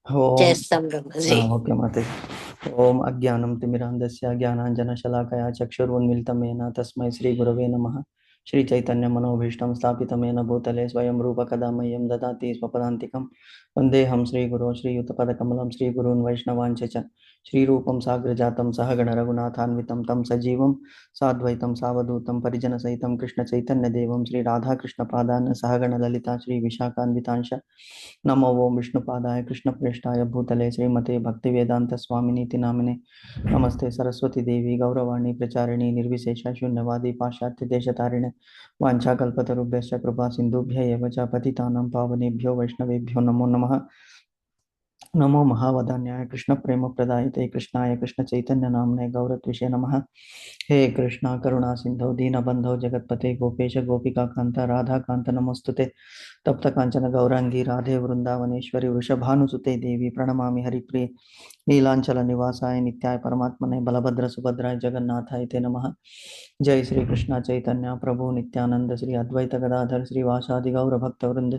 ఓం చేస్తాం బ్రహ్మజీ. ఓకే మాతాజీ. ఓం అజ్ఞానం తిమిరాంధస్య జ్ఞానాంజనశలాకయా చక్షురున్మిళితమేన తస్మై శ్రీ గురవే నమః. శ్రీ చైతన్య మనోభీష్టం స్థాపితమేన భూతలే స్వయం రూప కదా మह्यं దదాతి స్వపదాంతికం. వందేహం శ్రీగురో శ్రీయుతపదకమలం శ్రీగురూన్ వైష్ణవాంచ చ. శ్రీరూపం సాగ్రజాతం సహగణ రఘునాథాన్వితం తం సజీవం సాద్వైతం సావధూతం పరిజనసహితం కృష్ణ చైతన్యదేవం శ్రీ రాధాకృష్ణ పాదాన్ సహగణ లలితా శ్రీ విశాఖాన్వితాంశ. नमो ओम विष्णुपादाय कृष्णप्रेष्ठाय भूतले श्रीमते भक्तिवेदांत स्वामिनीति नामिने नमस्ते सरस्वती देवी गौरवाणी प्रचारिणी निर्विशेष शून्यवादी पाश्चात्य देशतारिणे वाञ्छाकल्पतरुभ्यश्च कृपा सिन्धुभ्य एव च पतितानां पावनेभ्यो वैष्णवेभ्यो नमो नमः। नमो महावदान्याय कृष्ण प्रेम प्रदायते कृष्णाय कृष्ण चैतन्य नामने गौरत्विषे नमः। हे कृष्णा करुणा सिंधु दीनबंधो जगतपते गोपेश गोपिका कांत राधा कांत नमोस्तुते। तप्त कांचन गौरांगी राधे वृंदावनेश्वरी वृषभानुसुते देवी प्रणमामि हरिप्रिये। नीलांचल निवासाय नित्याय परमात्मने बलभद्र सुभद्राय जगन्नाथाय ते नमः। जय श्री कृष्ण चैतन्य प्रभु नित्यानंद श्री अद्वैत गदाधर श्रीवासादि गौर भक्त वृंद।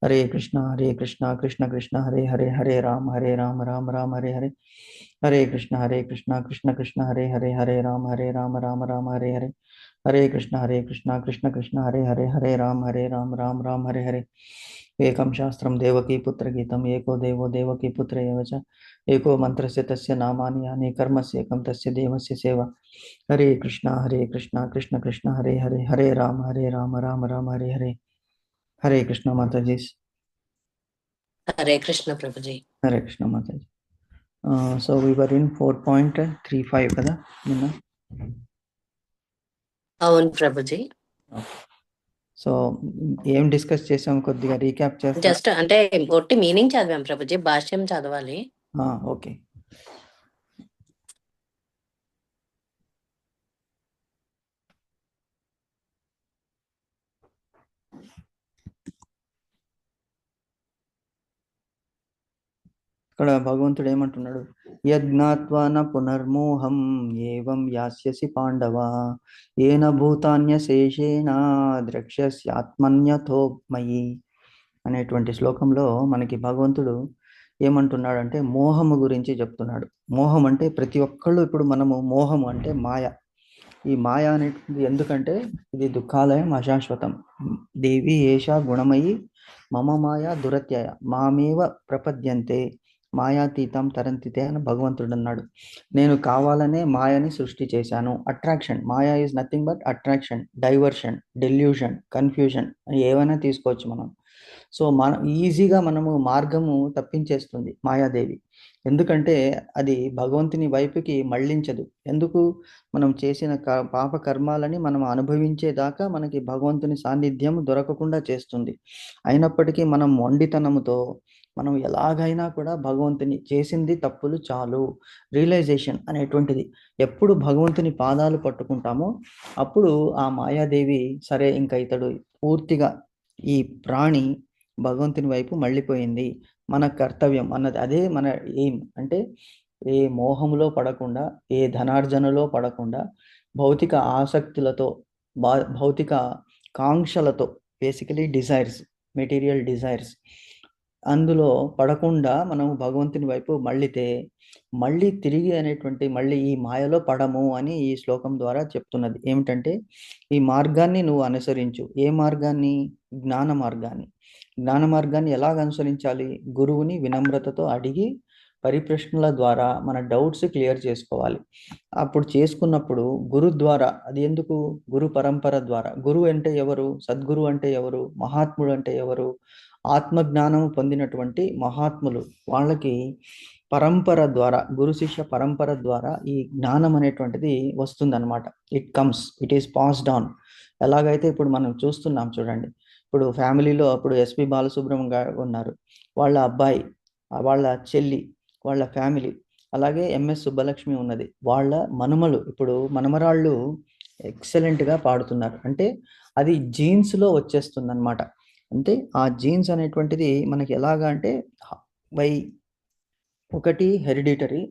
हरे कृष्णा कृष्ण कृष्ण हरे हरे हरे राम राम राम हरे हरे। हरे कृष्णा कृष्ण कृष्ण हरे राम राम हरे हरे। हरे कृष्णा कृष्ण कृष्ण हरे राम राम हरे हरे। एकं शास्त्रं देवकी पुत्र गीतम् एको देवो देवकी पुत्र एव च। एको मन्त्रस्य तस्य नामानि यानि कर्मस्य एकं तस्य देवस्य सेवा। हरे कृष्णा कृष्ण कृष्ण हरे राम राम राम हरे हरे। हरे कृष्ण माता जी। హరే కృష్ణ ప్రభుజీ. हरे कृष्ण माता जी। So we were in 4.35 కదా నిన్న. అవును ప్రభుజీ. సో ఏం డిస్కస్ చేసాం కొద్దిగా రీక్యాప్ చేస్తా. జస్ట్ అంటే ఒట్టి మీనింగ్ చదివాం ప్రభుజీ, భాష్యం చదవాలి. ఓకే. ఇక్కడ భగవంతుడు ఏమంటున్నాడు? యజ్ఞాత్వా న పునర్మోహం ఏవం యాస్యసి పాండవ ఏన భూతాన్యశేషేణ ద్రక్ష్యస్యాత్మన్యథో మయి అనేటువంటి శ్లోకంలో మనకి భగవంతుడు ఏమంటున్నాడంటే మోహము గురించి చెప్తున్నాడు. మోహం అంటే ప్రతి ఒక్కళ్ళు ఇప్పుడు మనము మోహము అంటే మాయ. ఈ మాయ అనేటువంటిది ఎందుకంటే ఇది దుఃఖాలయం అశాశ్వతం. దేవి ఏషా గుణమయి మమ మాయ దురత్యయ మామేవ ప్రపద్యంతే మాయాతీతం తరంతితే అని భగవంతుడు అన్నాడు. నేను కావాలనే మాయని సృష్టి చేశాను. Attraction, Maya is nothing but attraction, diversion, delusion, confusion ఏమైనా తీసుకోవచ్చు మనం. సో ఈజీగా మనము మార్గము తప్పించేస్తుంది మాయాదేవి. ఎందుకంటే అది భగవంతుని వైపుకి మళ్ళించదు. ఎందుకు? మనం చేసిన పాప కర్మాలని మనం అనుభవించేదాకా మనకి భగవంతుని సాన్నిధ్యం దొరకకుండా చేస్తుంది. అయినప్పటికీ మనం మొండితనముతో మనం ఎలాగైనా కూడా భగవంతుని చేసింది తప్పులు చాలు రియలైజేషన్ అనేటువంటిది ఎప్పుడు భగవంతుని పాదాలు పట్టుకుంటామో అప్పుడు ఆ మాయాదేవి సరే ఇంకా ఇతడు పూర్తిగా ఈ ప్రాణి భగవంతుని వైపు మళ్ళీపోయింది, మన కర్తవ్యం అన్నది అదే మన ఎయిమ్. అంటే ఏ మోహములో పడకుండా, ఏ ధనార్జనలో పడకుండా, భౌతిక ఆసక్తులతో, భౌతిక కాంక్షలతో, బేసికలీ డిజైర్స్, మెటీరియల్ డిజైర్స్, అందులో పడకుండా మనం భగవంతుని వైపు మళ్ళితే మళ్ళీ తిరిగి అనేటువంటి మళ్ళీ ఈ మాయలో పడము అని ఈ శ్లోకం ద్వారా చెప్తున్నది. ఏమిటంటే ఈ మార్గాన్ని నువ్వు అనుసరించు. ఏ మార్గాన్ని? జ్ఞాన మార్గాన్ని. జ్ఞాన మార్గాన్ని ఎలాగ అనుసరించాలి? గురువుని వినమ్రతతో అడిగి పరిప్రశ్నల ద్వారా మన డౌట్స్ క్లియర్ చేసుకోవాలి. అప్పుడు చేసుకున్నప్పుడు గురు ద్వారా, అది ఎందుకు? గురు పరంపర ద్వారా. గురువు అంటే ఎవరు? సద్గురు అంటే ఎవరు? మహాత్ముడు అంటే ఎవరు? ఆత్మజ్ఞానం పొందినటువంటి మహాత్ములు. వాళ్ళకి పరంపర ద్వారా, గురు శిష్య పరంపర ద్వారా ఈ జ్ఞానం అనేటువంటిది వస్తుందన్నమాట. It is passed on. ఎలాగైతే ఇప్పుడు మనం చూస్తున్నాం చూడండి, ఇప్పుడు ఫ్యామిలీలో అప్పుడు ఎస్పి బాలసుబ్రహ్మణ్యం గారు ఉన్నారు, వాళ్ళ అబ్బాయి, వాళ్ళ చెల్లి, వాళ్ళ ఫ్యామిలీ. అలాగే ఎంఎస్ సుబ్బలక్ష్మి ఉన్నది, వాళ్ళ మనుమలు, ఇప్పుడు మనమరాళ్ళు ఎక్సలెంట్గా పాడుతున్నారు. అంటే అది జీన్స్లో వచ్చేస్తుంది అనమాట. అంటే ఆ జీన్స్ అనేటువంటిది మనకి ఎలాగా అంటే బై ఒకటి హెరిడిటరీ,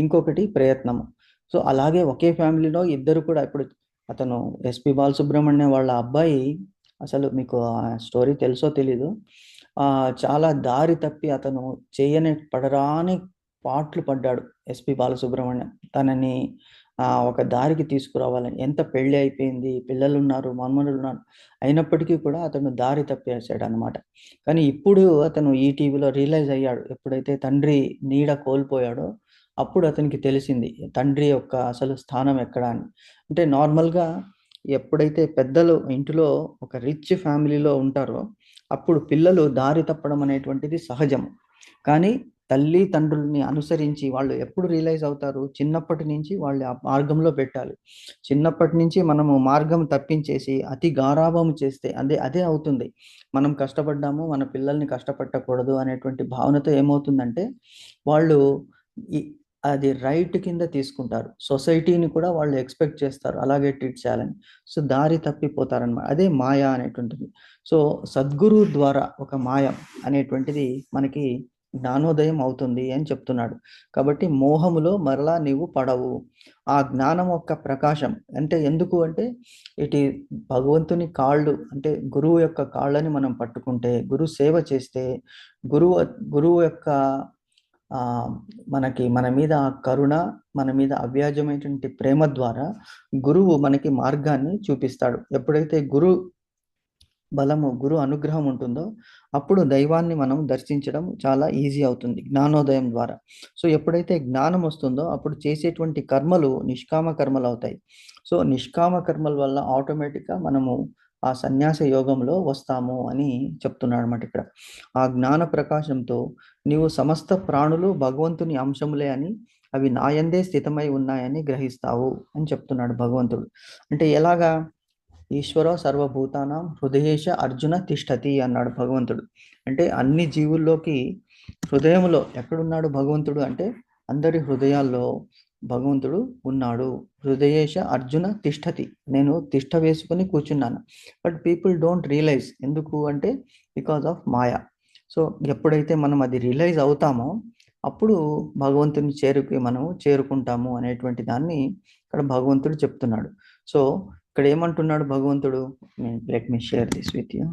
ఇంకొకటి ప్రయత్నము. సో అలాగే ఒకే ఫ్యామిలీలో ఇద్దరు కూడా, ఇప్పుడు అతను ఎస్పి బాలసుబ్రహ్మణ్యం వాళ్ళ అబ్బాయి, అసలు మీకు ఆ స్టోరీ తెలుసో తెలీదు, చాలా దారి తప్పి అతను చేయని పడరాని పాట్లు పడ్డాడు ఎస్పి బాలసుబ్రహ్మణ్యం. తనని ఒక దారికి తీసుకురావాలని. ఎంత పెళ్లి అయిపోయింది, పిల్లలున్నారు, మనుమనులున్నారు. అయినప్పటికీ కూడా అతను దారి తప్పేసాడనమాట. కానీ ఇప్పుడు అతను ఈటీవీలో రియలైజ్ అయ్యాడు. ఎప్పుడైతే తండ్రి నీడ కోల్పోయాడో అప్పుడు అతనికి తెలిసింది తండ్రి యొక్క అసలు స్థానం ఎక్కడ అని. అంటే నార్మల్‌గా ఎప్పుడైతే పెద్దలు ఇంటిలో ఒక రిచ్ ఫ్యామిలీలో ఉంటారో అప్పుడు పిల్లలు దారి తప్పడం అనేటువంటిది సహజం. కానీ తల్లి తండ్రుల్ని అనుసరించి వాళ్ళు ఎప్పుడు రియలైజ్ అవుతారు? చిన్నప్పటి నుంచి వాళ్ళు ఆ మార్గంలో పెట్టాలి. చిన్నప్పటి నుంచి మనము మార్గం తప్పించేసి అతి గారాబం చేస్తే అదే అదే అవుతుంది. మనం కష్టపడ్డాము, మన పిల్లల్ని కష్టపెట్టకూడదు అనేటువంటి భావనతో ఏమవుతుందంటే వాళ్ళు ఈ అది రైట్ కింద తీసుకుంటారు. సొసైటీని కూడా వాళ్ళు ఎక్స్‌పెక్ట్ చేస్తారు. అలాగే ట్రీట్ చేయాలని. సో, దారి తప్పిపోతారనమాట. అదే మాయ అనేటువంటిది. సో, సద్గురువు ద్వారా ఒక మాయ అనేటువంటిది మనకి జ్ఞానోదయం అవుతుంది అని చెప్తున్నాడు. కాబట్టి మోహములో మరలా నీవు పడవు. ఆ జ్ఞానం యొక్క ప్రకాశం అంటే ఎందుకు అంటే ఇటు భగవంతుని కాళ్ళు అంటే గురువు యొక్క కాళ్ళని మనం పట్టుకుంటే, గురు సేవ చేస్తే, గురువు గురువు యొక్క మనకి మన మీద కరుణ, మన మీద అవ్యాజమైనటువంటి ప్రేమ ద్వారా గురువు మనకి మార్గాన్ని చూపిస్తాడు. ఎప్పుడైతే బలము, గురు అనుగ్రహం ఉంటుందో అప్పుడు దైవాన్ని మనం దర్శించడం చాలా ఈజీ అవుతుంది జ్ఞానోదయం ద్వారా. సో, ఎప్పుడైతే జ్ఞానం వస్తుందో అప్పుడు చేసేటువంటి కర్మలు నిష్కామ కర్మలు అవుతాయి. సో, నిష్కామ కర్మల వల్ల ఆటోమేటిక్‌గా మనము ఆ సన్యాస యోగంలో వస్తాము అని చెప్తున్నాడన్నమాట ఇక్కడ. ఆ జ్ఞాన ప్రకాశంతో నీవు సమస్త ప్రాణులు భగవంతుని అంశములే అని, అవి నాయందే స్థితమై ఉన్నాయని గ్రహిస్తావు అని చెప్తున్నాడు భగవంతుడు. అంటే ఎలాగా? ఈశ్వరో సర్వభూతానాం హృదయేష అర్జున తిష్టతి అన్నాడు భగవంతుడు. అంటే అన్ని జీవుల్లోకి హృదయంలో ఎక్కడున్నాడు భగవంతుడు అంటే అందరి హృదయాల్లో భగవంతుడు ఉన్నాడు. హృదయేష అర్జున తిష్టతి. నేను తిష్ట వేసుకొని కూర్చున్నాను. But people don't realise. ఎందుకు అంటే బికాజ్ ఆఫ్ మాయా. సో, ఎప్పుడైతే మనం అది రియలైజ్ అవుతామో అప్పుడు భగవంతుని మనం చేరుకుంటాము అనేటువంటి దాన్ని ఇక్కడ భగవంతుడు చెప్తున్నాడు. సో, ఇక్కడ ఏమంటున్నాడు భగవంతుడు? Let me share this with you.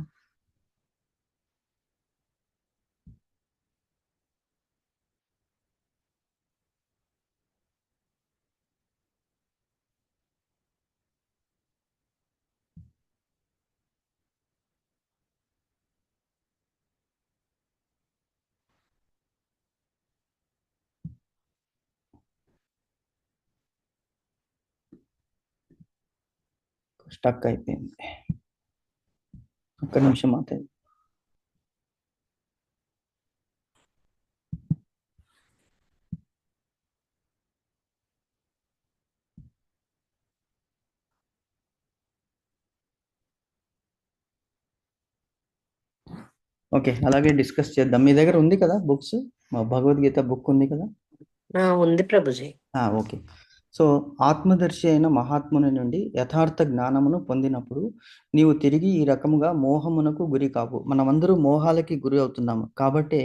Stuck అయిపోయింది. ఒక్క నిమిషం మాత్రమే. ఓకే. అలాగే డిస్కస్ చేద్దాం. మీ దగ్గర ఉంది కదా బుక్స్? భగవద్గీత బుక్ ఉంది కదా? ఉంది ప్రభుజీ. ఓకే. సో, ఆత్మదర్శి అయిన మహాత్ముని నుండి యథార్థ జ్ఞానమును పొందినప్పుడు నీవు తిరిగి ఈ రకముగా మోహమునకు గురి కావు. మనమందరూ మోహాలకి గురి అవుతున్నాము. కాబట్టే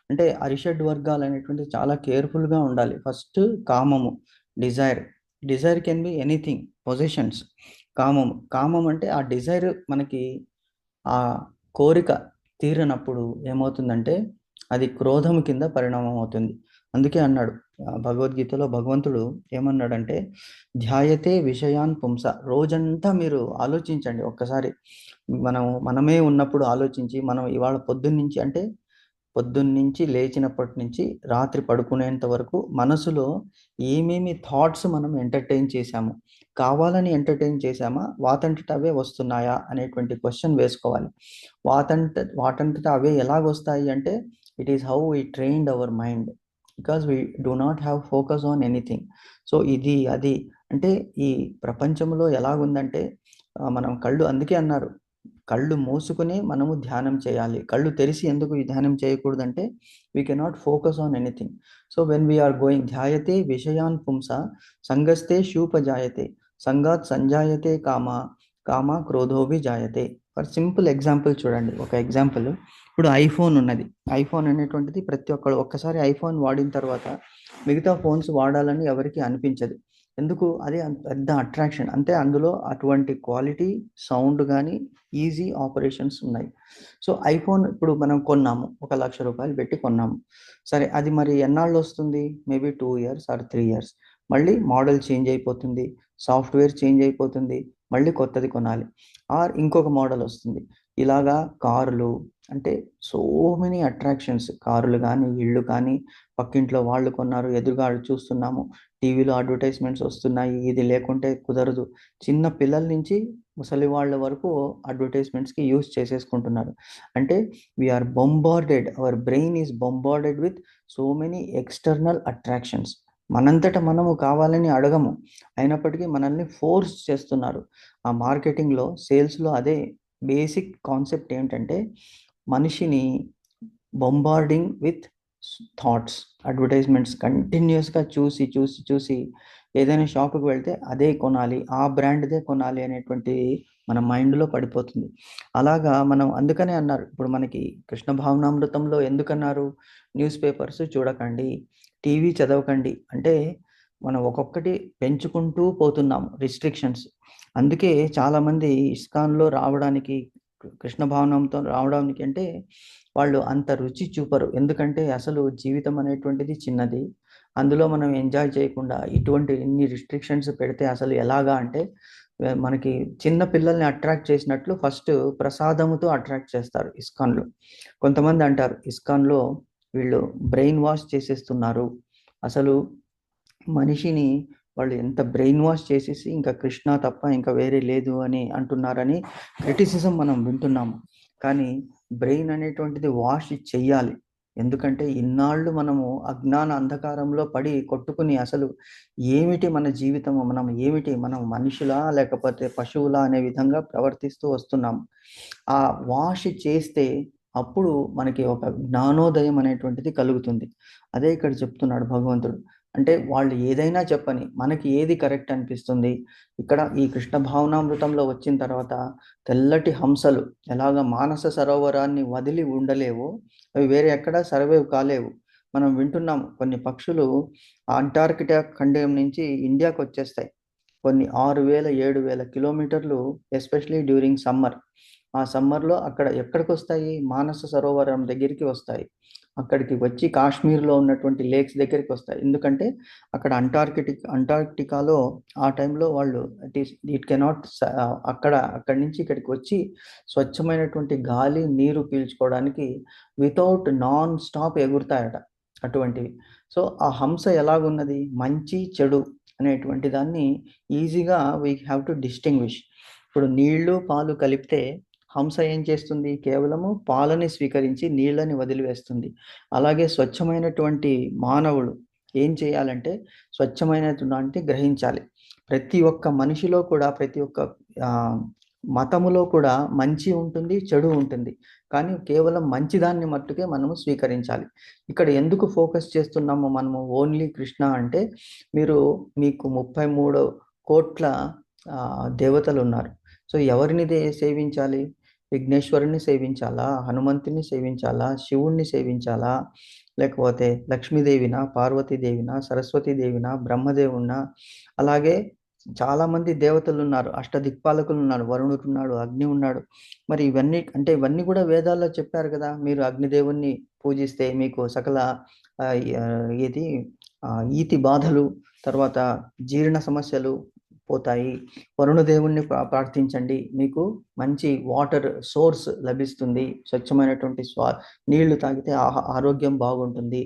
అంటే అరిషడ్ వర్గాలు అనేటువంటివి చాలా కేర్‌ఫుల్‌గా ఉండాలి. ఫస్ట్ కామము, desire. Desire can be anything. Possessions. కామం. కామం అంటే ఆ డిజైర్ మనకి ఆ కోరిక తీరనప్పుడు ఏమవుతుందంటే అది క్రోధము కింద పరిణామం అవుతుంది. అందుకే అన్నాడు భగవద్గీతలో భగవంతుడు ఏమన్నాడంటే ధ్యాయతే విషయాన్ పుంస. రోజంతా మీరు ఆలోచించండి ఒక్కసారి. మనమే ఉన్నప్పుడు ఆలోచించి మనం ఇవాళ పొద్దున్నుంచి అంటే పొద్దున్నుంచి లేచినప్పటి నుంచి రాత్రి పడుకునేంత వరకు మనసులో ఏమేమి థాట్స్ మనం ఎంటర్‌టైన్ చేశాము. కావాలని ఎంటర్‌టైన్ చేశామా? వాటంతట అవే వస్తున్నాయా? అనేటువంటి క్వెషన్ వేసుకోవాలి. వాటంతట అవే ఎలాగొస్తాయి అంటే it is how we trained our mind. Because we do not have focus on anything. So, ఇది అది అంటే ఈ ప్రపంచంలో ఎలాగుందంటే మనం కళ్ళు అందుకే అన్నారు. కళ్ళు మూసుకుని మనము ధ్యానం చేయాలి. కళ్ళు తెరిసి ఎందుకు ఈ ధ్యానం చేయకూడదంటే we cannot focus on anything. So, when we are going ధ్యాయతే విషయాన్ పుంస సంగస్తే శూపజాయతే సంగాత్ సంజాయతే కామ కామ క్రోధోభి జాయతే. ఫర్ సింపుల్ ఎగ్జాంపుల్ చూడండి. ఒక ఎగ్జాంపుల్ ఇప్పుడు ఐఫోన్ ఉన్నది. ఐఫోన్ అనేటువంటిది ప్రతి ఒక్కళ్ళు ఒక్కసారి ఐఫోన్ వాడిన తర్వాత మిగతా ఫోన్స్ వాడాలని ఎవరికీ అనిపించదు. ఎందుకు అది అంత పెద్ద అట్రాక్షన్. అంటే అందులో అటువంటి క్వాలిటీ సౌండ్ కానీ ఈజీ ఆపరేషన్స్ ఉన్నాయి. సో ఐఫోన్ ఇప్పుడు మనం కొన్నాము, ₹1,00,000 పెట్టి కొన్నాము. సరే అది మరి ఎన్నాళ్ళు వస్తుంది? Maybe 2 years or 3 years. మళ్ళీ మోడల్ చేంజ్ అయిపోతుంది, సాఫ్ట్వేర్ చేంజ్ అయిపోతుంది, మళ్ళీ కొత్తది కొనాలి. ఆర్ ఇంకొక మోడల్ వస్తుంది. ఇలాగా కార్లు, అంటే సో మెనీ అట్రాక్షన్స్. కార్లు కానీ, ఇళ్ళు కానీ, పక్కింట్లో వాళ్ళు కొన్నారు, ఎదురుగా చూస్తున్నాము, టీవీలో అడ్వర్టైజ్మెంట్స్ వస్తున్నాయి, ఇది లేకుంటే కుదరదు. చిన్న పిల్లల నుంచి ముసలి వాళ్ళ వరకు అడ్వర్టైజ్మెంట్స్కి యూస్ చేసేసుకుంటున్నారు. అంటే we are bombarded, our brain is bombarded with so many external attractions. మనంతట మనము కావాలని అడగము, అయినప్పటికీ మనల్ని ఫోర్స్ చేస్తున్నారు. ఆ మార్కెటింగ్లో, సేల్స్లో అదే బేసిక్ కాన్సెప్ట్ ఏంటంటే మనిషిని బొంబార్డింగ్ విత్ థాట్స్. అడ్వర్టైజ్మెంట్స్ కంటిన్యూస్గా చూసి చూసి చూసి ఏదైనా షాపుకి వెళ్తే అదే కొనాలి, ఆ బ్రాండ్దే కొనాలి అనేటువంటి మన మైండ్లో పడిపోతుంది. అలాగా మనం అందుకనే అన్నారు, ఇప్పుడు మనకి కృష్ణ భావనామృతంలో ఎందుకన్నారు, న్యూస్ పేపర్స్ చూడకండి, టీవీ చదవకండి. అంటే మనం ఒక్కొక్కటి పెంచుకుంటూ పోతున్నాము రిస్ట్రిక్షన్స్. అందుకే చాలామంది ఇస్కాన్లో రావడానికి, కృష్ణ భావనంతో రావడానికి అంటే వాళ్ళు అంత రుచి చూపరు. ఎందుకంటే అసలు జీవితం అనేటువంటిది చిన్నది, అందులో మనం ఎంజాయ్ చేయకుండా ఇటువంటి ఇన్ని రిస్ట్రిక్షన్స్ పెడితే అసలు ఎలాగా అంటే మనకి చిన్న పిల్లల్ని అట్రాక్ట్ చేసినట్లు ఫస్ట్ ప్రసాదముతో అట్రాక్ట్ చేస్తారు ఇస్కాన్లో. కొంతమంది అంటారు ఇస్కాన్లో వీళ్ళు బ్రెయిన్ వాష్ చేసేస్తున్నారు, అసలు మనిషిని వాళ్ళు ఎంత బ్రెయిన్ వాష్ చేసేసి ఇంకా కృష్ణ తప్ప ఇంకా వేరే లేదు అని అంటున్నారని క్రిటిసిజం మనం వింటున్నాము. కానీ బ్రెయిన్ అనేటువంటిది వాష్ చెయ్యాలి. ఎందుకంటే ఇన్నాళ్ళు మనము అజ్ఞాన అంధకారంలో పడి కొట్టుకుని అసలు ఏమిటి మన జీవితము, మనం ఏమిటి, మనం మనుషులా లేకపోతే పశువులా అనే విధంగా ప్రవర్తిస్తూ వస్తున్నాము. ఆ వాష్ చేస్తే అప్పుడు మనకి ఒక జ్ఞానోదయం అనేటువంటిది కలుగుతుంది. అదే ఇక్కడ చెప్తున్నాడు భగవంతుడు. అంటే వాళ్ళు ఏదైనా చెప్పని మనకి ఏది కరెక్ట్ అనిపిస్తుంది. ఇక్కడ ఈ కృష్ణ భావనామృతంలో వచ్చిన తర్వాత తెల్లటి హంసలు ఎలాగ మానస సరోవరాన్ని వదిలి ఉండలేవు, అవి వేరే ఎక్కడా సర్వైవ్ కాలేవు. మనం వింటున్నాం కొన్ని పక్షులు అంటార్కిటా ఖండం నుంచి ఇండియాకి వచ్చేస్తాయి. కొన్ని 6,000 7,000 కిలోమీటర్లు, ఎస్పెషలీ డ్యూరింగ్ సమ్మర్. ఆ సమ్మర్లో అక్కడ ఎక్కడికి వస్తాయి, మానస సరోవరం దగ్గరికి వస్తాయి. అక్కడికి వచ్చి కాశ్మీర్లో ఉన్నటువంటి లేక్స్ దగ్గరికి వస్తాయి. ఎందుకంటే అక్కడ అంటార్క్టికాలో ఆ టైంలో వాళ్ళు ఇట్ కెనాట్ అక్కడి నుంచి ఇక్కడికి వచ్చి స్వచ్ఛమైనటువంటి గాలి నీరు పీల్చుకోవడానికి వితౌట్ నాన్ స్టాప్ ఎగురుతాయట అటువంటివి. సో ఆ హంస ఎలాగున్నది, మంచి చెడు అనేటువంటి దాన్ని ఈజీగా వీ హ్యావ్ టు డిస్టింగ్విష్. ఇప్పుడు నీళ్లు పాలు కలిపితే హంస ఏం చేస్తుంది, కేవలము పాలని స్వీకరించి నీళ్ళని వదిలివేస్తుంది. అలాగే స్వచ్ఛమైనటువంటి మానవుడు ఏం చేయాలంటే స్వచ్ఛమైనటువంటి గ్రహించాలి. ప్రతి ఒక్క మనిషిలో కూడా, ప్రతి ఒక్క మతములో కూడా మంచి ఉంటుంది, చెడు ఉంటుంది. కానీ కేవలం మంచిదాన్ని మట్టుకే మనము స్వీకరించాలి. ఇక్కడ ఎందుకు ఫోకస్ చేస్తున్నాము మనము ఓన్లీ కృష్ణ అంటే, మీకు 33 కోట్ల దేవతలు ఉన్నారు. సో ఎవరిని సేవించాలి? విఘ్నేశ్వరుని సేవించాలా, హనుమంతుని సేవించాలా, శివుణ్ణి సేవించాలా, లేకపోతే లక్ష్మీదేవినా, పార్వతీదేవినా, సరస్వతీదేవినా, బ్రహ్మదేవున్నా? అలాగే చాలామంది దేవతలు ఉన్నారు, అష్టదిక్పాలకులు ఉన్నారు, వరుణుడు ఉన్నాడు, అగ్ని ఉన్నాడు. మరి ఇవన్నీ కూడా వేదాల్లో చెప్పారు కదా. మీరు అగ్నిదేవుణ్ణి పూజిస్తే మీకు సకల ఈతి బాధలు, తర్వాత జీర్ణ సమస్యలు పోతాయి. వరుణదేవుణ్ణి ప్రార్థించండి, మీకు మంచి వాటర్ సోర్స్ లభిస్తుంది, స్వచ్ఛమైనటువంటి నీళ్లు తాగితే ఆరోగ్యం బాగుంటుంది.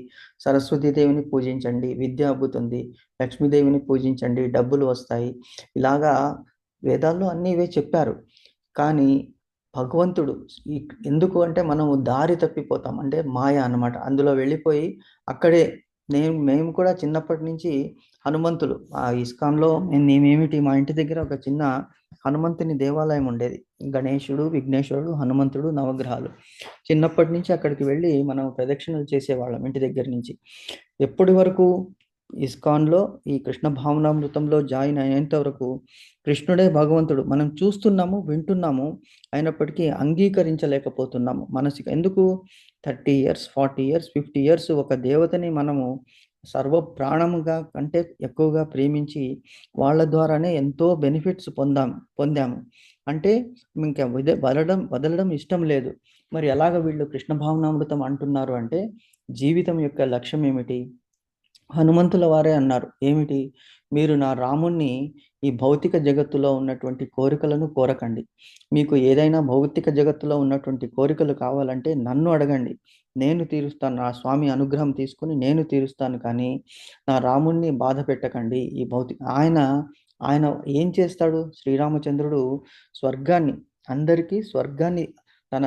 సరస్వతీదేవిని పూజించండి, విద్య అబ్బుతుంది. లక్ష్మీదేవిని పూజించండి, డబ్బులు వస్తాయి. ఇలాగా వేదాల్లో అన్నీ ఇవే చెప్పారు. కానీ భగవంతుడు ఎందుకు అంటే మనము దారి తప్పిపోతాం, అంటే మాయ అన్నమాట. అందులో వెళ్ళిపోయి అక్కడే మేము కూడా చిన్నప్పటి నుంచి హనుమంతులు ఆ ఇస్కాన్లో మేమేమిటి, మా ఇంటి దగ్గర ఒక చిన్న హనుమంతుని దేవాలయం ఉండేది. గణేశుడు, విఘ్నేశ్వరుడు, హనుమంతుడు, నవగ్రహాలు. చిన్నప్పటి నుంచి అక్కడికి వెళ్ళి మనం ప్రదక్షిణలు చేసేవాళ్ళం ఇంటి దగ్గర నుంచి. ఎప్పటి వరకు? ఇస్కాన్లో ఈ కృష్ణ భావనామృతంలో జాయిన్ అయ్యేంత వరకు కృష్ణుడే భగవంతుడు మనం చూస్తున్నాము, వింటున్నాము, అయినప్పటికీ అంగీకరించలేకపోతున్నాము మనసుకి. ఎందుకు? 30 ఇయర్స్, 40 ఇయర్స్, 50 ఇయర్స్ ఒక దేవతని మనము సర్వ ప్రాణముగా కంటే ఎక్కువగా ప్రేమించి వాళ్ళ ద్వారానే ఎంతో బెనిఫిట్స్ పొందాము. అంటే ఇంకా వదలడం ఇష్టం లేదు. మరి ఎలాగ వీళ్ళు కృష్ణ భావనామృతం అంటున్నారు అంటే, జీవితం యొక్క లక్ష్యం ఏమిటి? హనుమంతుల వారే అన్నారు. ఏమిటి? మీరు నా రాముణ్ణి ఈ భౌతిక జగత్తులో ఉన్నటువంటి కోరికలను కోరకండి. మీకు ఏదైనా భౌతిక జగత్తులో ఉన్నటువంటి కోరికలు కావాలంటే నన్ను అడగండి. నేను తీరుస్తాను. నా స్వామి అనుగ్రహం తీసుకొని నేను తీరుస్తాను కానీ, నా రాముణ్ణి బాధ పెట్టకండి. ఆయన ఏం చేస్తాడు? శ్రీరామచంద్రుడు స్వర్గాన్ని అందరికీ స్వర్గాన్ని తన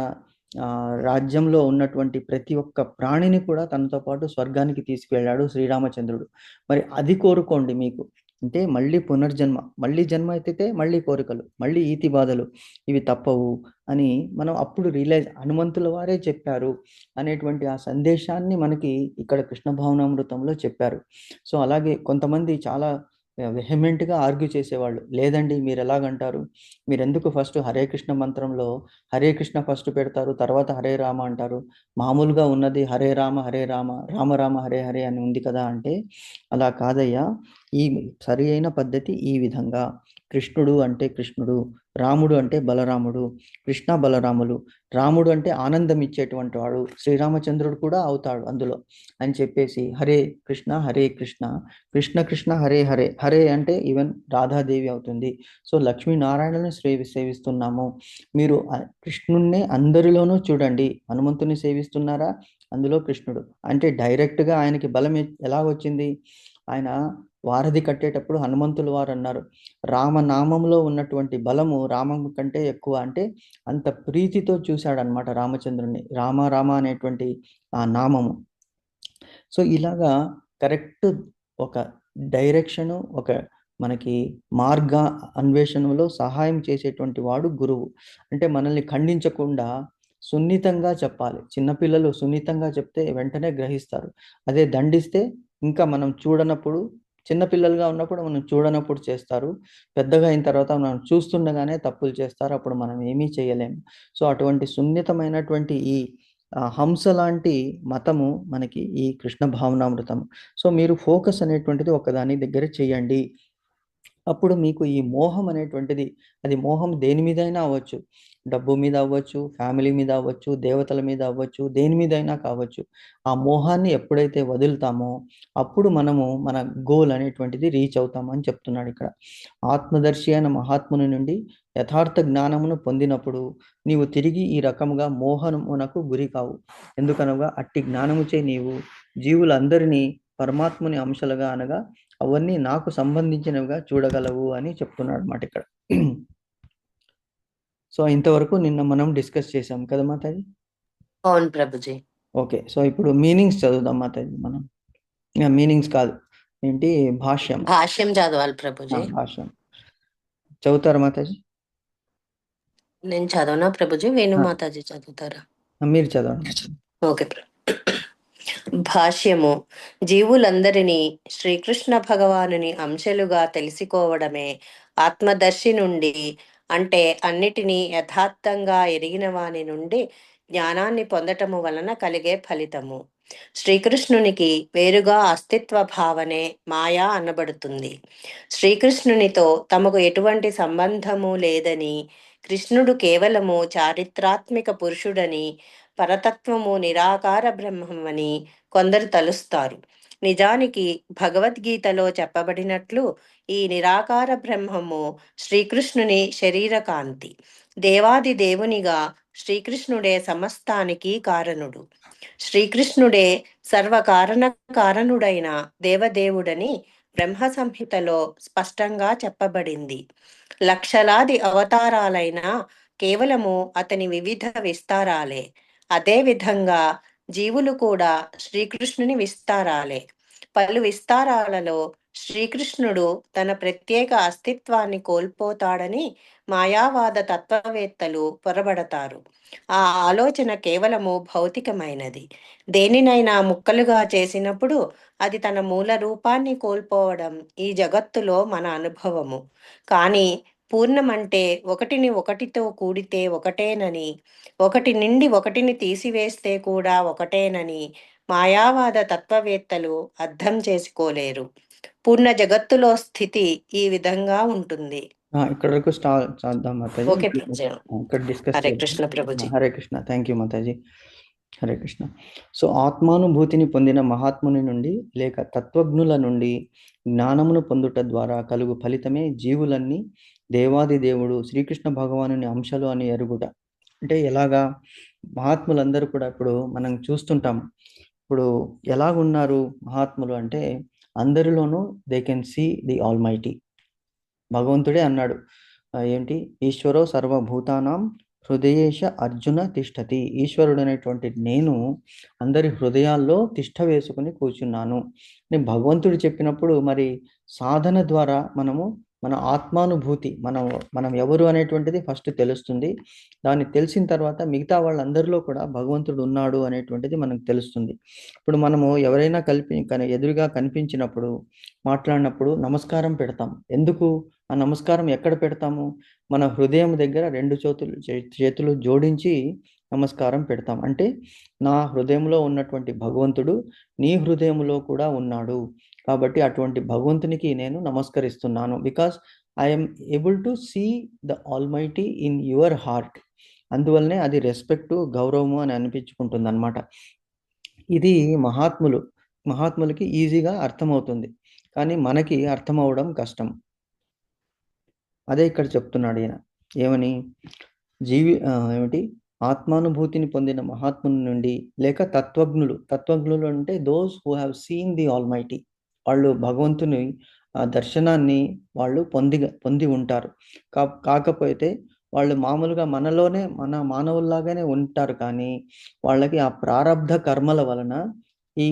రాజ్యంలో ఉన్నటువంటి ప్రతి ఒక్క ప్రాణిని కూడా తనతో పాటు స్వర్గానికి తీసుకువెళ్ళాడు శ్రీరామచంద్రుడు. మరి అది కోరుకోండి మీకు. అంటే మళ్ళీ పునర్జన్మ, మళ్ళీ జన్మ ఎత్తితే మళ్ళీ కోరికలు, మళ్ళీ ఈతి బాధలు, ఇవి తప్పవు అని మనం అప్పుడు రియలైజ్ హనుమంతుల వారే చెప్పారు అనేటువంటి ఆ సందేశాన్ని మనకి ఇక్కడ కృష్ణ భావనామృతంలో చెప్పారు. సో అలాగే కొంతమంది చాలా వెహమెంట్‌గా ఆర్గ్యూ చేసేవాళ్ళు. లేదండి మీరు ఎలాగంటారు? మీరెందుకు ఫస్ట్ హరే కృష్ణ మంత్రంలో హరే కృష్ణ ఫస్ట్ పెడతారు. తర్వాత హరే రామ అంటారు. మామూలుగా ఉన్నది హరే రామ, హరే రామ, రామ రామ హరే హరే అని ఉంది కదా అంటే, అలా కాదయ్యా. ఈ సరి అయిన పద్ధతి ఈ విధంగా. కృష్ణుడు అంటే కృష్ణుడు, రాముడు అంటే బలరాముడు, కృష్ణ బలరాములు. రాముడు అంటే ఆనందం ఇచ్చేటువంటి వాడు. శ్రీరామచంద్రుడు కూడా అవుతాడు అందులో అని చెప్పేసి హరే కృష్ణ, హరే కృష్ణ, కృష్ణ కృష్ణ హరే హరే. హరే అంటే ఈవెన్ రాధాదేవి అవుతుంది. సో లక్ష్మీనారాయణను సేవిస్తున్నాము. మీరు కృష్ణుణ్ణి అందరిలోనూ చూడండి. హనుమంతుని సేవిస్తున్నారా? అందులో కృష్ణుడు. అంటే డైరెక్ట్‌గా ఆయనకి బలం ఎలా వచ్చింది? ఆయన వారధి కట్టేటప్పుడు హనుమంతుల వారు అన్నారు, రామనామంలో ఉన్నటువంటి బలము రామం కంటే ఎక్కువ. అంటే అంత ప్రీతితో చూశాడనమాట రామచంద్రుడిని. రామ రామ అనేటువంటి ఆ నామము. సో ఇలాగా కరెక్ట్ ఒక డైరెక్షను, ఒక మనకి మార్గ అన్వేషణలో సహాయం చేసేటువంటి వాడు గురువు. అంటే మనల్ని ఖండించకుండా సున్నితంగా చెప్పాలి. చిన్నపిల్లలు సున్నితంగా చెప్తే వెంటనే గ్రహిస్తారు. అదే దండిస్తే ఇంకా మనం చూడనప్పుడు, చిన్నపిల్లలుగా ఉన్నప్పుడు మనం చూడనప్పుడు చేస్తారు. పెద్దగా అయిన తర్వాత మనం చూస్తుండగానే తప్పులు చేస్తారు. అప్పుడు మనం ఏమీ చేయలేము. సో అటువంటి సున్నితమైనటువంటి ఈ హంస లాంటి మతము మనకి ఈ కృష్ణ భావనామృతం. సో మీరు ఫోకస్ అనేటువంటిది ఒకదాని దగ్గర చేయండి. అప్పుడు మీకు ఈ మోహం అనేటువంటిది, అది మోహం దేని మీదైనా అవ్వచ్చు. డబ్బు మీద అవ్వచ్చు, ఫ్యామిలీ మీద అవ్వచ్చు, దేవతల మీద అవ్వచ్చు, దేని మీదైనా కావచ్చు. ఆ మోహాన్ని ఎప్పుడైతే వదులుతామో అప్పుడు మనము మన గోల్ అనేటువంటిది రీచ్ అవుతామని చెప్తున్నాడు ఇక్కడ. ఆత్మదర్శి అయిన మహాత్ముని నుండి యథార్థ జ్ఞానమును పొందినప్పుడు నీవు తిరిగి ఈ రకముగా మోహమునకు గురి కావు. ఎందుకనగా అట్టి జ్ఞానముచే నీవు జీవులందరినీ పరమాత్ముని అంశలుగా అనగా అవన్నీ నాకు సంబంధించినవిగా చూడగలవు అని చెప్తున్నాడన్నమాట ఇక్కడ. సో ఇంతవరకు నిన్న మనం డిస్కస్ చేసాం కదా మాతాజీ. అవును ప్రభుజీ. ఓకే, సో ఇప్పుడు మీనింగ్స్ చదువుదాం మాతాజీ మనం. మీనింగ్స్ కాదు, ఏంటి, భాష్యం. భాష్యం చదవాలి ప్రభుజీ. భాష్యం చదువుతారా మాతాజీ? నేను చదవనా ప్రభుజీ? వేణు మాతాజీ చదువుతారా? మీరు చదవండి. ఓకే ప్రభు. భాష్యము. జీవులందరినీ శ్రీకృష్ణ భగవానుని అంశలుగా తెలుసుకోవడమే ఆత్మదర్శి నుండి, అంటే అన్నిటినీ యథార్థంగా ఎరిగిన వాని నుండి జ్ఞానాన్ని పొందటము వలన కలిగే ఫలితము. శ్రీకృష్ణునికి వేరుగా అస్తిత్వ భావనే మాయా అనబడుతుంది. శ్రీకృష్ణునితో తమకు ఎటువంటి సంబంధము లేదని, కృష్ణుడు కేవలము చారిత్రాత్మిక పురుషుడని, పరతత్వము నిరాకార బ్రహ్మమని కొందరు తలుస్తారు. నిజానికి భగవద్గీతలో చెప్పబడినట్లు ఈ నిరాకార బ్రహ్మము శ్రీకృష్ణుని శరీర కాంతి. దేవాది దేవునిగా శ్రీకృష్ణుడే సమస్తానికి కారణుడు. శ్రీకృష్ణుడే సర్వకారణ కారణుడైన దేవదేవుడని బ్రహ్మ సంహితలో స్పష్టంగా చెప్పబడింది. లక్షలాది అవతారాలైన కేవలము అతని వివిధ విస్తారాలే. అదేవిధంగా జీవులు కూడా శ్రీకృష్ణుని విస్తారాలే. పలు విస్తారాలలో శ్రీకృష్ణుడు తన ప్రత్యేక అస్తిత్వాన్ని కోల్పోతాడని మాయావాద తత్వవేత్తలు పొరబడతారు. ఆ ఆలోచన కేవలము భౌతికమైనది. దేనినైనా ముక్కలుగా చేసినప్పుడు అది తన మూల రూపాన్ని కోల్పోవడం ఈ జగత్తులో మన అనుభవము. కానీ పూర్ణమంటే ఒకటిని ఒకటితో కూడితే ఒకటేనని, ఒకటి నుండి ఒకటిని తీసివేస్తే కూడా ఒకటేనని మాయావాద తత్వవేత్తలు అర్థం చేసుకోలేరు. పూర్ణ జగత్తులో స్థితి ఈ విధంగా ఉంటుంది. ఇక్కడ వరకు చేద్దాం మాతాజీ. ఓకే ప్రభుజీ. ఇక్కడ డిస్కస్ హరే చేద్దాం. కృష్ణ ప్రభుజీ. హరే కృష్ణ. థ్యాంక్ యూ మాతాజీ. హరే కృష్ణ. సో ఆత్మానుభూతిని పొందిన మహాత్ముని నుండి లేక తత్వజ్ఞుల నుండి జ్ఞానమును పొందుట ద్వారా కలుగు ఫలితమే జీవులన్నీ దేవాది దేవుడు శ్రీకృష్ణ భగవానుని అంశాలు అని ఎరుగుట. అంటే ఎలాగా మహాత్ములందరూ కూడా ఇప్పుడు మనం చూస్తుంటాం. ఇప్పుడు ఎలాగున్నారు మహాత్ములు అంటే అందరిలోనూ they can see the Almighty. భగవంతుడే అన్నాడు ఏంటి, ఈశ్వరో సర్వభూతానాం హృదయేశ అర్జున తిష్టతి. ఈశ్వరుడు అనేటువంటి నేను అందరి హృదయాల్లో తిష్ట వేసుకుని కూర్చున్నాను. నేను భగవంతుడు చెప్పినప్పుడు మరి సాధన ద్వారా మనము మన ఆత్మానుభూతి మనం ఎవరు అనేటువంటిది ఫస్ట్ తెలుస్తుంది. దాన్ని తెలిసిన తర్వాత మిగతా వాళ్ళందరిలో కూడా భగవంతుడు ఉన్నాడు అనేటువంటిది మనకు తెలుస్తుంది. ఇప్పుడు మనము ఎవరైనా ఎదురుగా కనిపించినప్పుడు మాట్లాడినప్పుడు నమస్కారం పెడతాం. ఎందుకు ఆ నమస్కారం ఎక్కడ పెడతాము? మన హృదయం దగ్గర 2 చేతులు జోడించి నమస్కారం పెడతాం. అంటే నా హృదయంలో ఉన్నటువంటి భగవంతుడు నీ హృదయంలో కూడా ఉన్నాడు. కాబట్టి అటువంటి భగవంతునికి నేను నమస్కరిస్తున్నాను. Because I'm able to see the Almighty in your heart. అందువల్లనే అది రెస్పెక్టు, గౌరవము అని అనిపించుకుంటుంది అనమాట. ఇది మహాత్ములకి ఈజీగా అర్థమవుతుంది, కానీ మనకి అర్థమవడం కష్టం. అదే ఇక్కడ చెప్తున్నాడు ఈయన ఏమని, ఏమిటి, ఆత్మానుభూతిని పొందిన మహాత్ముని నుండి లేక తత్వజ్ఞులు అంటే those who have seen the almighty. వాళ్ళు భగవంతుని దర్శనాన్ని వాళ్ళు పొంది ఉంటారు. కాకపోతే వాళ్ళు మామూలుగా మన మానవుల్లాగానే ఉంటారు, కానీ వాళ్ళకి ఆ ప్రారబ్ధ కర్మల వలన ఈ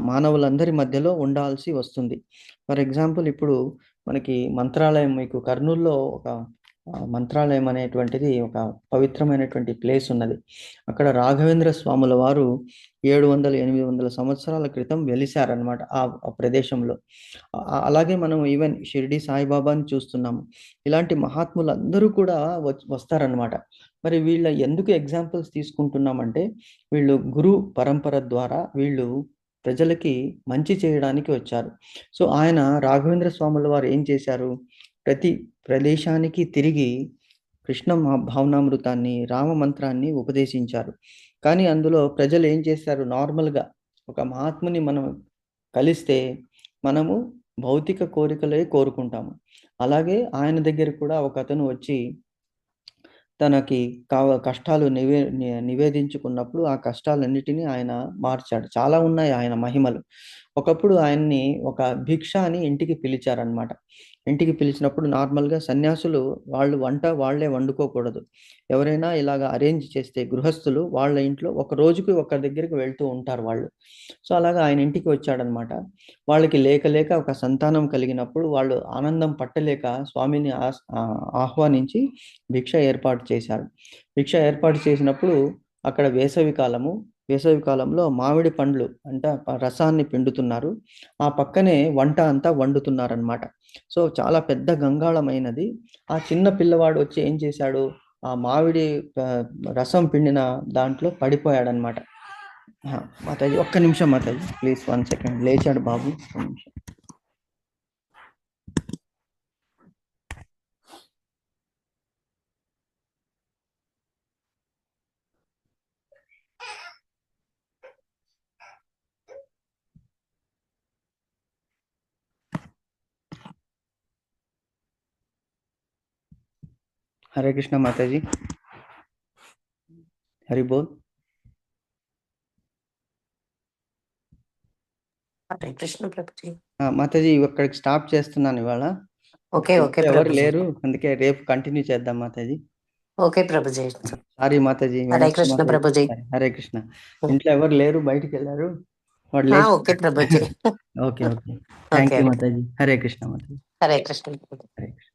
మానవులందరి మధ్యలో ఉండాల్సి వస్తుంది. ఫర్ ఎగ్జాంపుల్ ఇప్పుడు మనకి మంత్రాలయం, మీకు కర్నూలులో ఒక మంత్రాలయం అనేటువంటిది ఒక పవిత్రమైనటువంటి ప్లేస్ ఉన్నది. అక్కడ రాఘవేంద్ర స్వాముల వారు 700-800 సంవత్సరాల క్రితం వెలిశారనమాట ఆ ప్రదేశంలో. అలాగే మనం ఈవెన్ షిరిడి సాయిబాబాని చూస్తున్నాము. ఇలాంటి మహాత్ములందరూ కూడా వస్తారనమాట. మరి వీళ్ళ ఎందుకు ఎగ్జాంపుల్స్ తీసుకుంటున్నామంటే వీళ్ళు గురు పరంపర ద్వారా వీళ్ళు ప్రజలకి మంచి చేయడానికి వచ్చారు. సో ఆయన రాఘవేంద్ర స్వాముల వారు ఏం చేశారు, ప్రతి ప్రదేశానికి తిరిగి కృష్ణ భావనామృతాన్ని, రామ మంత్రాన్ని ఉపదేశించారు. కానీ అందులో ప్రజలు ఏం చేశారు, నార్మల్గా ఒక మహాత్ముని మనం కలిస్తే మనము భౌతిక కోరికలే కోరుకుంటాము. అలాగే ఆయన దగ్గర కూడా ఒక అతను వచ్చి తనకి కష్టాలు నివేదించుకున్నప్పుడు ఆ కష్టాలన్నిటినీ ఆయన మార్చాడు. చాలా ఉన్నాయి ఆయన మహిమలు. ఒకప్పుడు ఆయన్ని ఒక భిక్ష అని ఇంటికి పిలిచారనమాట. ఇంటికి పిలిచినప్పుడు నార్మల్గా సన్యాసులు వంట వాళ్ళే వండుకోకూడదు. ఎవరైనా ఇలాగ అరేంజ్ చేస్తే గృహస్థులు వాళ్ళ ఇంట్లో ఒక రోజుకి ఒకరి దగ్గరికి వెళ్తూ ఉంటారు వాళ్ళు. సో అలాగా ఆయన ఇంటికి వచ్చాడనమాట. వాళ్ళకి లేక ఒక సంతానం కలిగినప్పుడు వాళ్ళు ఆనందం పట్టలేక స్వామిని ఆహ్వానించి భిక్ష ఏర్పాటు చేశారు. భిక్ష ఏర్పాటు చేసినప్పుడు అక్కడ వేసవి కాలంలో మామిడి పండ్లు అంటే రసాన్ని పిండుతున్నారు. ఆ పక్కనే వంట అంతా వండుతున్నారనమాట. సో చాలా పెద్ద గంగాళమైనది. ఆ చిన్న పిల్లవాడు వచ్చి ఏం చేశాడు, ఆ మామిడి రసం పిండిన దాంట్లో పడిపోయాడనమాట. మాతాజీ ఒక్క నిమిషం మాతాజీ, ప్లీజ్ 1 సెకండ్. లేచాడు బాబు, 1 నిమిషం. हरे कृष्णा माताजी, हरि बोल. హరే కృష్ణ ప్రభుజీ. మాతాజీ ఇక్కడికి స్టాప్ చేస్తున్నాను ఇవాళ. ఓకే ఎవరు లేరు, అందుకే రేపు కంటిన్యూ చేద్దాం మాతాజీ. ఓకే ప్రభుజీ. సారీ మాతాజీ. హరే కృష్ణ ప్రభుజీ. హరే కృష్ణ. ఇంట్లో ఎవరు లేరు, బయటికి వెళ్ళారు. Okay Prabhuji. Okay thank you మాతాజీ. హరే కృష్ణ మాతాజీ. హరే కృష్ణ. హరే కృష్ణ.